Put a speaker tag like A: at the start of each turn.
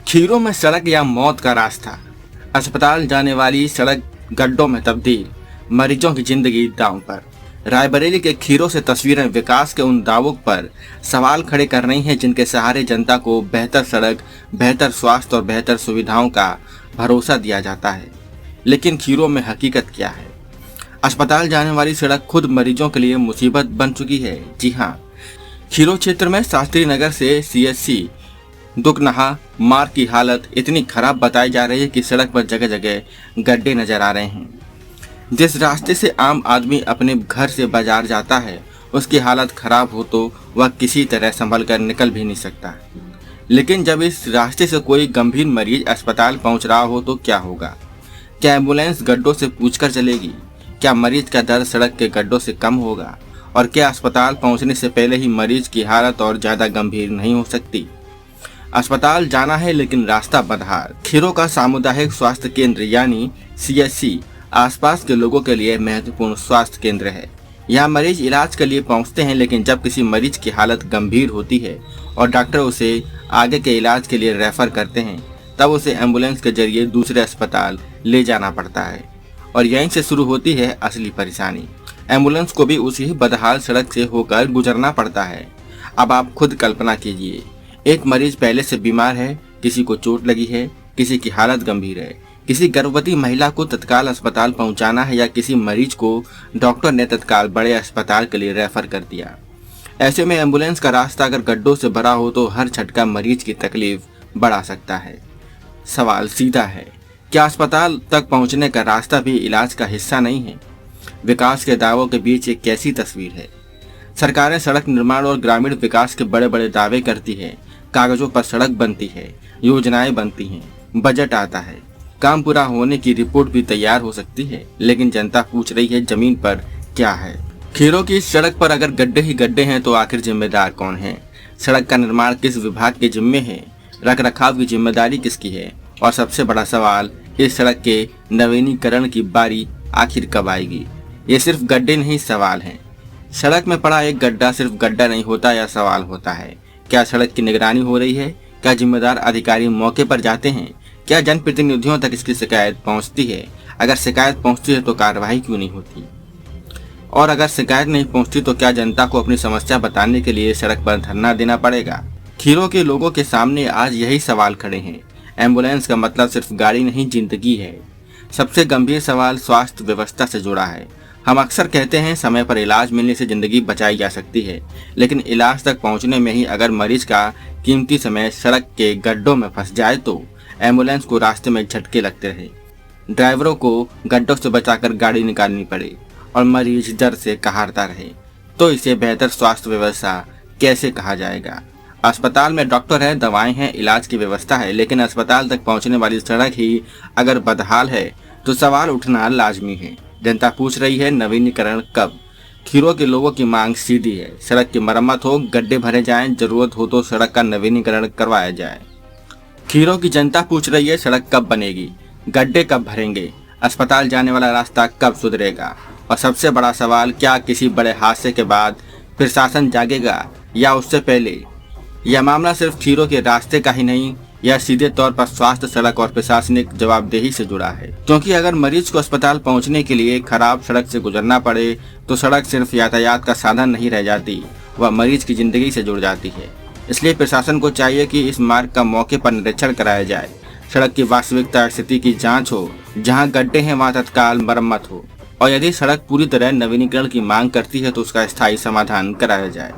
A: खीरों में सड़क या मौत का रास्ता, अस्पताल जाने वाली सड़क गड्ढों में तब्दील, मरीजों की जिंदगी दांव पर। रायबरेली के खीरों से तस्वीरें विकास के उन दावों पर सवाल खड़े कर रही हैं जिनके सहारे जनता को बेहतर सड़क, बेहतर स्वास्थ्य और बेहतर सुविधाओं का भरोसा दिया जाता है। लेकिन खीरों में हकीकत क्या है? अस्पताल जाने वाली सड़क खुद मरीजों के लिए मुसीबत बन चुकी है। जी हाँ, खीरों क्षेत्र में शास्त्री नगर से CHC दुकनहा मार्ग की हालत इतनी खराब बताई जा रही है कि सड़क पर जगह जगह गड्ढे नजर आ रहे हैं। जिस रास्ते से आम आदमी अपने घर से बाजार जाता है उसकी हालत खराब हो तो वह किसी तरह संभल कर निकल भी नहीं सकता। लेकिन जब इस रास्ते से कोई गंभीर मरीज अस्पताल पहुंच रहा हो तो क्या होगा? क्या एम्बुलेंस गड्ढों से पूछकर चलेगी? क्या मरीज का दर्द सड़क के गड्ढों से कम होगा? और क्या अस्पताल पहुंचने से पहले ही मरीज की हालत और ज्यादा गंभीर नहीं हो सकती? अस्पताल जाना है लेकिन रास्ता बदहाल। खीरों का सामुदायिक स्वास्थ्य केंद्र यानी CHC आसपास के लोगों के लिए महत्वपूर्ण स्वास्थ्य केंद्र है। यहाँ मरीज इलाज के लिए पहुँचते हैं, लेकिन जब किसी मरीज की हालत गंभीर होती है और डॉक्टर उसे आगे के इलाज के लिए रेफर करते हैं, तब उसे एम्बुलेंस के जरिए दूसरे अस्पताल ले जाना पड़ता है। और यहीं से शुरू होती है असली परेशानी। एम्बुलेंस को भी उसी बदहाल सड़क से होकर गुजरना पड़ता है। अब आप खुद कल्पना कीजिए, एक मरीज पहले से बीमार है, किसी को चोट लगी है, किसी की हालत गंभीर है, किसी गर्भवती महिला को तत्काल अस्पताल पहुंचाना है या किसी मरीज को डॉक्टर ने तत्काल बड़े अस्पताल के लिए रेफर कर दिया। ऐसे में एम्बुलेंस का रास्ता अगर गड्ढों से भरा हो तो हर झटका मरीज की तकलीफ बढ़ा सकता है। सवाल सीधा है, क्या अस्पताल तक पहुंचने का रास्ता भी इलाज का हिस्सा नहीं है? विकास के दावों के बीच एक कैसी तस्वीर है? सरकारें सड़क निर्माण और ग्रामीण विकास के बड़े बड़े दावे करती है, कागजों पर सड़क बनती है, योजनाएं बनती हैं, बजट आता है, काम पूरा होने की रिपोर्ट भी तैयार हो सकती है, लेकिन जनता पूछ रही है जमीन पर क्या है? खीरों की सड़क पर अगर गड्ढे ही गड्ढे हैं तो आखिर जिम्मेदार कौन है? सड़क का निर्माण किस विभाग के जिम्मे है? रख रखाव की जिम्मेदारी किसकी है? और सबसे बड़ा सवाल, इस सड़क के नवीनीकरण की बारी आखिर कब आएगी? ये सिर्फ गड्ढे नहीं सवाल है। सड़क में पड़ा एक गड्ढा सिर्फ गड्ढा नहीं होता, यह सवाल होता है, क्या सड़क की निगरानी हो रही है? क्या जिम्मेदार अधिकारी मौके पर जाते हैं? क्या जनप्रतिनिधियों तक इसकी शिकायत पहुंचती है? अगर शिकायत पहुंचती है तो कार्रवाई क्यों नहीं होती? और अगर शिकायत नहीं पहुंचती तो क्या जनता को अपनी समस्या बताने के लिए सड़क पर धरना देना पड़ेगा? खीरों के लोगों के सामने आज यही सवाल खड़े हैं। एम्बुलेंस का मतलब सिर्फ गाड़ी नहीं, जिंदगी है। सबसे गंभीर सवाल स्वास्थ्य व्यवस्था से जुड़ा है। हम अक्सर कहते हैं समय पर इलाज मिलने से जिंदगी बचाई जा सकती है, लेकिन इलाज तक पहुंचने में ही अगर मरीज का कीमती समय सड़क के गड्ढों में फंस जाए तो एम्बुलेंस को रास्ते में झटके लगते रहे, ड्राइवरों को गड्ढों से बचाकर गाड़ी निकालनी पड़े और मरीज डर से कहारता रहे, तो इसे बेहतर स्वास्थ्य व्यवस्था कैसे कहा जाएगा? अस्पताल में डॉक्टर है, दवाएं हैं, इलाज की व्यवस्था है, लेकिन अस्पताल तक पहुंचने वाली सड़क ही अगर बदहाल है तो सवाल उठना लाजमी है। जनता पूछ रही है नवीनीकरण कब? खीरों के लोगों की मांग सीधी है, सड़क की मरम्मत हो, गड्ढे भरे जाएं, जरूरत हो तो सड़क का नवीनीकरण करवाया जाए। खीरों की जनता पूछ रही है सड़क कब बनेगी, गड्ढे कब भरेंगे, अस्पताल जाने वाला रास्ता कब सुधरेगा? और सबसे बड़ा सवाल, क्या किसी बड़े हादसे के बाद प्रशासन जागेगा या उससे पहले? यह मामला सिर्फ खीरों के रास्ते का ही नहीं, यह सीधे तौर पर स्वास्थ्य, सड़क और प्रशासनिक जवाबदेही से जुड़ा है। क्योंकि अगर मरीज को अस्पताल पहुंचने के लिए खराब सड़क से गुजरना पड़े तो सड़क सिर्फ यातायात का साधन नहीं रह जाती, वह मरीज की जिंदगी से जुड़ जाती है। इसलिए प्रशासन को चाहिए कि इस मार्ग का मौके पर निरीक्षण कराया जाए, सड़क की वास्तविकता स्थिति की जाँच हो, जहाँ गड्ढे हैं वहाँ तत्काल मरम्मत हो, और यदि सड़क पूरी तरह नवीनीकरण की मांग करती है तो उसका स्थायी समाधान कराया जाए।